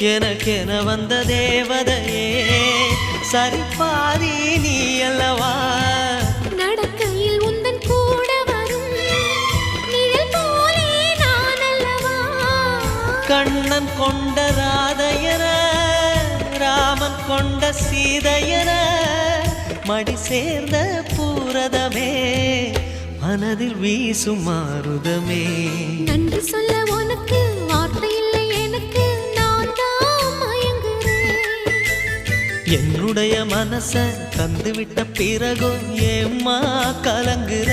எனக்கென வந்த தேவதையே சரிபாதி நீ அல்லவா நடக்கையில் உந்தன் கூட வரும் நிழல் போலே நான் அல்லவா கண்ணன் கொண்ட ராதையர ராமன் கொண்ட சீதையர மடி சேர்ந்த பூரதமே மனதில் வீசும் மாருதமே நன்றி சொல்ல உனக்கு வார்த்தை இல்லை எனக்கு நான் தான் மயங்குறேன் என்னுடைய மனச தந்துவிட்ட பிறகும் ஏம்மா கலங்குற